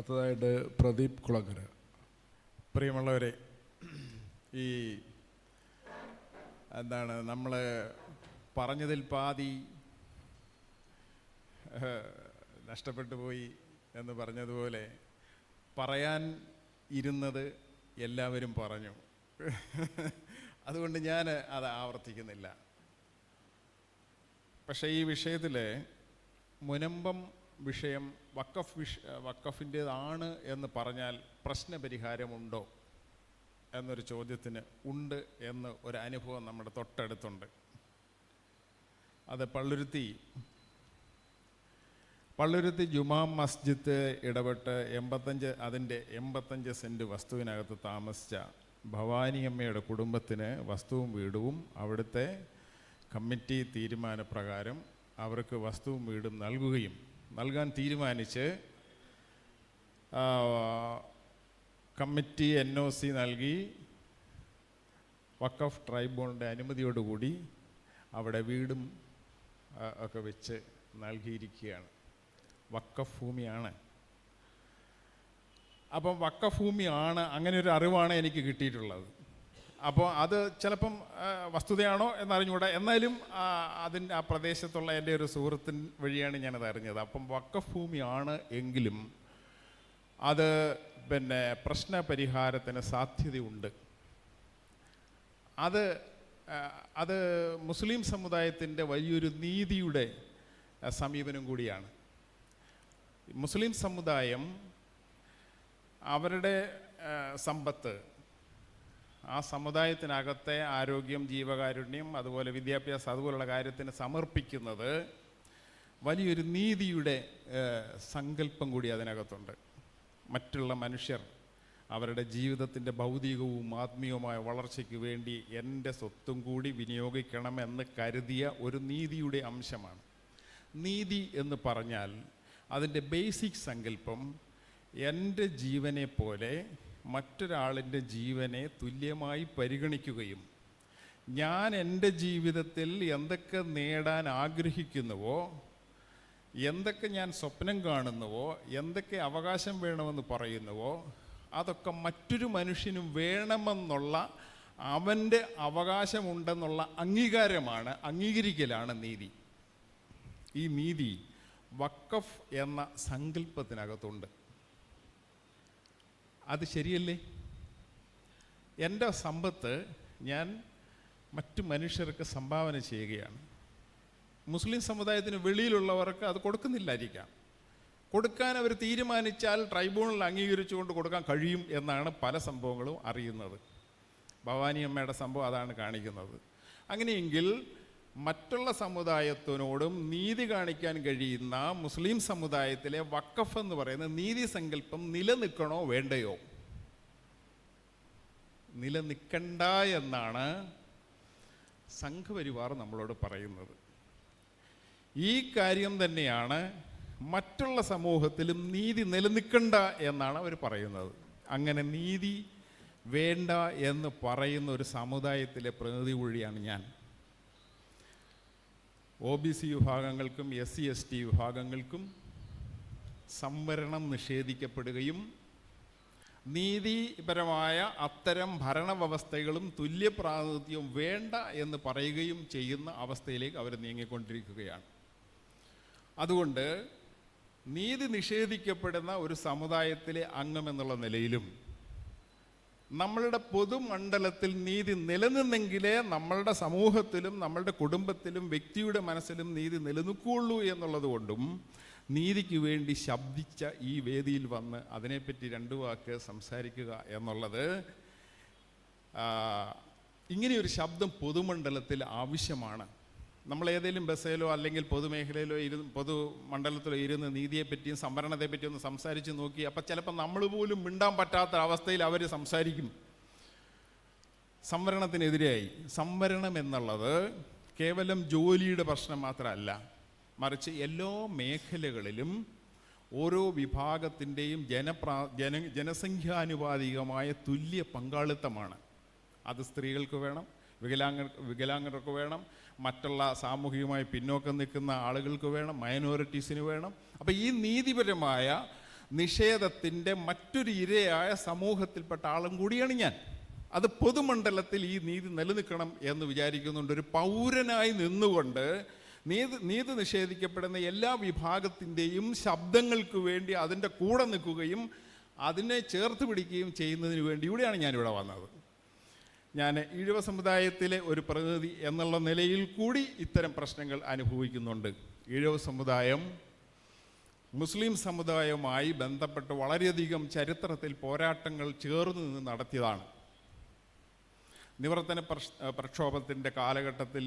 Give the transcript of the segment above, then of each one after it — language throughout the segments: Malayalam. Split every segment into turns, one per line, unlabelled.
അടുത്തതായിട്ട് പ്രദീപ് കുളങ്ങര.
പ്രിയമുള്ളവരെ, ഈ നമ്മൾ പറഞ്ഞതിൽ പാതി നഷ്ടപ്പെട്ടു പോയി എന്ന് പറഞ്ഞതുപോലെ പറയാൻ ഇരുന്നത് എല്ലാവരും പറഞ്ഞു. അതുകൊണ്ട് ഞാൻ അത് ആവർത്തിക്കുന്നില്ല. പക്ഷേ ഈ വിഷയത്തിൽ മുനമ്പം വിഷയം വഖഫിൻ്റേതാണ് എന്ന് പറഞ്ഞാൽ പ്രശ്നപരിഹാരമുണ്ടോ എന്നൊരു ചോദ്യത്തിന് ഉണ്ട് എന്ന് ഒരു അനുഭവം നമ്മുടെ തൊട്ടടുത്തുണ്ട്. അത് പള്ളുരുത്തി ജുമാ മസ്ജിദ് ഇടപെട്ട് 85 സെൻറ്റ് വസ്തുവിനകത്ത് താമസിച്ച ഭവാനിയമ്മയുടെ കുടുംബത്തിന് വസ്തുവും വീടും അവിടുത്തെ കമ്മിറ്റി തീരുമാനപ്രകാരം അവർക്ക് വസ്തുവും വീടും നൽകാൻ തീരുമാനിച്ച് കമ്മിറ്റി NOC നൽകി വഖഫ് ട്രൈബ്യൂണലിൻ്റെ അനുമതിയോടുകൂടി അവിടെ വീടും ഒക്കെ വെച്ച് നൽകിയിരിക്കുകയാണ്. വഖഫ് ഭൂമിയാണ്. അപ്പം വഖഫ് ഭൂമിയാണ്, അങ്ങനെ ഒരു അറിവാണ് എനിക്ക് കിട്ടിയിട്ടുള്ളത്. അപ്പോൾ അത് ചിലപ്പം വസ്തുതയാണോ എന്നറിഞ്ഞുകൂടാ. എന്നാലും ആ പ്രദേശത്തുള്ള എൻ്റെ ഒരു സുഹൃത്തിൻ വഴിയാണ് ഞാനത് അറിഞ്ഞത്. അപ്പം വഖഫ് ഭൂമിയാണ് എങ്കിലും അത് പ്രശ്നപരിഹാരത്തിന് സാധ്യതയുണ്ട്. അത് മുസ്ലിം സമുദായത്തിൻ്റെ വലിയൊരു നീതിയുടെ സമീപനം കൂടിയാണ്. മുസ്ലിം സമുദായം അവരുടെ സമ്പത്ത് ആ സമുദായത്തിനകത്തെ ആരോഗ്യം, ജീവകാരുണ്യം, അതുപോലെ വിദ്യാഭ്യാസം, അതുപോലുള്ള കാര്യത്തിന് സമർപ്പിക്കുന്നത് വലിയൊരു നീതിയുടെ സങ്കല്പം കൂടി അതിനകത്തുണ്ട്. മറ്റുള്ള മനുഷ്യർ അവരുടെ ജീവിതത്തിൻ്റെ ഭൗതികവും ആത്മീയവുമായ വളർച്ചയ്ക്ക് വേണ്ടി എൻ്റെ സ്വത്തും കൂടി വിനിയോഗിക്കണമെന്ന് കരുതിയ ഒരു നീതിയുടെ അംശമാണ്. നീതി എന്ന് പറഞ്ഞാൽ അതിൻ്റെ ബേസിക് സങ്കല്പം എൻ്റെ ജീവനെ പോലെ മറ്റൊരാളിൻ്റെ ജീവനെ തുല്യമായി പരിഗണിക്കുകയും ഞാൻ എൻ്റെ ജീവിതത്തിൽ എന്തൊക്കെ നേടാൻ ആഗ്രഹിക്കുന്നുവോ, എന്തൊക്കെ ഞാൻ സ്വപ്നം കാണുന്നുവോ, എന്തൊക്കെ അവകാശം വേണമെന്ന് പറയുന്നുവോ, അതൊക്കെ മറ്റൊരു മനുഷ്യനും വേണമെന്നുള്ള അവൻ്റെ അവകാശമുണ്ടെന്നുള്ള അംഗീകരിക്കലാണ് നീതി. ഈ നീതി വഖഫ് എന്ന സങ്കല്പത്തിനകത്തുണ്ട്. അത് ശരിയല്ലേ? എൻ്റെ സമ്പത്ത് ഞാൻ മറ്റു മനുഷ്യർക്ക് സംഭാവന ചെയ്യുകയാണ്. മുസ്ലിം സമുദായത്തിന് വെളിയിലുള്ളവർക്ക് അത് കൊടുക്കുന്നില്ലായിരിക്കാം. കൊടുക്കാൻ അവർ തീരുമാനിച്ചാൽ ട്രൈബ്യൂണൽ അംഗീകരിച്ചുകൊണ്ട് കൊടുക്കാൻ കഴിയും എന്നാണ് പല സംഭവങ്ങളും അറിയുന്നത്. ഭവാനി അമ്മയുടെ സംഭവം അതാണ് കാണിക്കുന്നത്. അങ്ങനെയെങ്കിൽ മറ്റുള്ള സമുദായത്തിനോടും നീതി കാണിക്കാൻ കഴിയുന്ന മുസ്ലിം സമുദായത്തിലെ വഖഫ് എന്ന് പറയുന്ന നീതി സങ്കല്പം നിലനിൽക്കണോ വേണ്ടയോ? നിലനിൽക്കണ്ട എന്നാണ് സംഘപരിവാർ നമ്മളോട് പറയുന്നത്. ഈ കാര്യം തന്നെയാണ് മറ്റുള്ള സമൂഹത്തിലും നീതി നിലനിൽക്കണ്ട എന്നാണ് അവർ പറയുന്നത്. അങ്ങനെ നീതി വേണ്ട എന്ന് പറയുന്ന ഒരു സമുദായത്തിലെ പ്രതിനിധി കൂടിയാണ് ഞാൻ. OBC വിഭാഗങ്ങൾക്കും SC/ST വിഭാഗങ്ങൾക്കും സംവരണം നിഷേധിക്കപ്പെടുകയും നീതിപരമായ അത്തരം ഭരണവ്യവസ്ഥകളും തുല്യ പ്രാതിനിധ്യവും വേണ്ട എന്ന് പറയുകയും ചെയ്യുന്ന അവസ്ഥയിലേക്ക് അവർ നീങ്ങിക്കൊണ്ടിരിക്കുകയാണ്. അതുകൊണ്ട് നീതി നിഷേധിക്കപ്പെടുന്ന ഒരു സമുദായത്തിലെ അംഗമെന്നുള്ള നിലയിലും നമ്മളുടെ പൊതുമണ്ഡലത്തിൽ നീതി നിലനിന്നെങ്കിലേ നമ്മളുടെ സമൂഹത്തിലും നമ്മളുടെ കുടുംബത്തിലും വ്യക്തിയുടെ മനസ്സിലും നീതി നിലനിൽക്കുകയുള്ളൂ എന്നുള്ളത് കൊണ്ടും നീതിക്ക് വേണ്ടി ശബ്ദിച്ച ഈ വേദിയിൽ വന്ന് അതിനെപ്പറ്റി 2 വാക്ക് സംസാരിക്കുക എന്നുള്ളത്, ഇങ്ങനെയൊരു ശബ്ദം പൊതുമണ്ഡലത്തിൽ ആവശ്യമാണ്. നമ്മൾ ഏതെങ്കിലും ബസ്സിലോ അല്ലെങ്കിൽ പൊതുമേഖലയിലോ പൊതുമണ്ഡലത്തിലോ ഇരുന്ന് നീതിയെപ്പറ്റിയും സംവരണത്തെപ്പറ്റിയും ഒന്ന് സംസാരിച്ച് നോക്കി, അപ്പം ചിലപ്പോൾ നമ്മൾ പോലും മിണ്ടാൻ പറ്റാത്ത അവസ്ഥയിൽ അവർ സംസാരിക്കും. സംവരണത്തിനെതിരായി. സംവരണം എന്നുള്ളത് കേവലം ജോലിയുടെ പ്രശ്നം മാത്രമല്ല, മറിച്ച് എല്ലാ മേഖലകളിലും ഓരോ വിഭാഗത്തിൻ്റെയും ജനസംഖ്യാനുപാതികമായ തുല്യ പങ്കാളിത്തമാണ്. അത് സ്ത്രീകൾക്ക് വേണം, വികലാംഗർക്ക് വേണം, മറ്റുള്ള സാമൂഹികമായി പിന്നോക്കം നിൽക്കുന്ന ആളുകൾക്ക് വേണം, മൈനോറിറ്റീസിന് വേണം. അപ്പോൾ ഈ നീതിപരമായ നിഷേധത്തിൻ്റെ മറ്റൊരു ഇരയായ സമൂഹത്തിൽപ്പെട്ട ആളും കൂടിയാണ് ഞാൻ. അത് പൊതുമണ്ഡലത്തിൽ ഈ നീതി നിലനിൽക്കണം എന്ന് വിചാരിക്കുന്നുണ്ട്. ഒരു പൗരനായി നിന്നുകൊണ്ട് നീതി നിഷേധിക്കപ്പെടുന്ന എല്ലാ വിഭാഗത്തിൻ്റെയും ശബ്ദങ്ങൾക്ക് വേണ്ടി അതിൻ്റെ കൂടെ നിൽക്കുകയും അതിനെ ചേർത്ത് പിടിക്കുകയും ചെയ്യുന്നതിന് വേണ്ടി ഇവിടെയാണ് ഞാനിവിടെ വന്നത്. ഞാൻ ഈഴവ സമുദായത്തിലെ ഒരു പ്രതിനിധി എന്നുള്ള നിലയിൽ കൂടി ഇത്തരം പ്രശ്നങ്ങൾ അനുഭവിക്കുന്നുണ്ട്. ഈഴവ സമുദായം മുസ്ലിം സമുദായവുമായി ബന്ധപ്പെട്ട് വളരെയധികം ചരിത്രത്തിൽ പോരാട്ടങ്ങൾ ചേർന്ന് നിന്ന് നടത്തിയതാണ്. നിവർത്തന പ്രക്ഷോഭത്തിൻ്റെ കാലഘട്ടത്തിൽ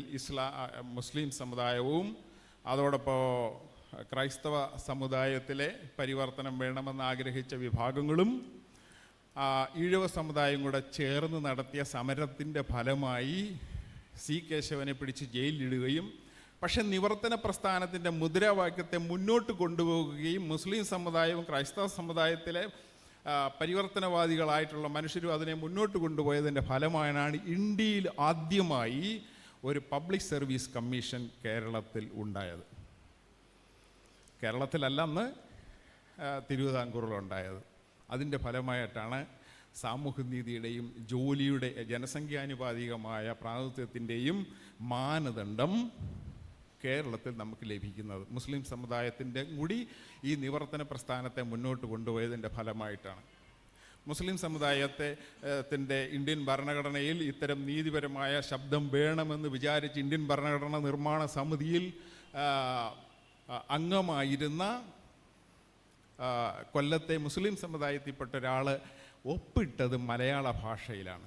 മുസ്ലിം സമുദായവും അതോടൊപ്പം ക്രൈസ്തവ സമുദായത്തിലെ പരിവർത്തനം വേണമെന്ന് ആഗ്രഹിച്ച വിഭാഗങ്ങളും ഈഴവ സമുദായം കൂടെ ചേർന്ന് നടത്തിയ സമരത്തിൻ്റെ ഫലമായി സി കേശവനെ പിടിച്ച് ജയിലിലിടുകയും പക്ഷെ നിവർത്തന പ്രസ്ഥാനത്തിൻ്റെ മുദ്രാവാക്യത്തെ മുന്നോട്ട് കൊണ്ടുപോകുകയും മുസ്ലിം സമുദായവും ക്രൈസ്തവ സമുദായത്തിലെ പരിവർത്തനവാദികളായിട്ടുള്ള മനുഷ്യരും അതിനെ മുന്നോട്ട് കൊണ്ടുപോയതിൻ്റെ ഫലമായാണ് ഇന്ത്യയിൽ ആദ്യമായി ഒരു പബ്ലിക് സർവീസ് കമ്മീഷൻ കേരളത്തിൽ ഉണ്ടായത്. കേരളത്തിലല്ല അന്ന് തിരുവിതാംകൂറിലുണ്ടായത്. അതിൻ്റെ ഫലമായിട്ടാണ് സാമൂഹ്യനീതിയുടെയും ജോലിയുടെ ജനസംഖ്യാനുപാതികമായ പ്രാതിനിധ്യത്തിൻ്റെയും മാനദണ്ഡം കേരളത്തിൽ നമുക്ക് ലഭിക്കുന്നത്. മുസ്ലിം സമുദായത്തിൻ്റെ കൂടി ഈ നിവർത്തന പ്രസ്ഥാനത്തെ മുന്നോട്ട് കൊണ്ടുപോയതിൻ്റെ ഫലമായിട്ടാണ്. മുസ്ലിം സമുദായത്തിൻ്റെ ഇന്ത്യൻ ഭരണഘടനയിൽ ഇത്തരം നീതിപരമായ ശബ്ദം വേണമെന്ന് വിചാരിച്ച് ഇന്ത്യൻ ഭരണഘടന നിർമ്മാണ സമിതിയിൽ അംഗമായിരുന്ന കൊല്ലത്തെ മുസ്ലിം സമുദായത്തിൽപ്പെട്ട ഒരാൾ ഒപ്പിട്ടത് മലയാള ഭാഷയിലാണ്.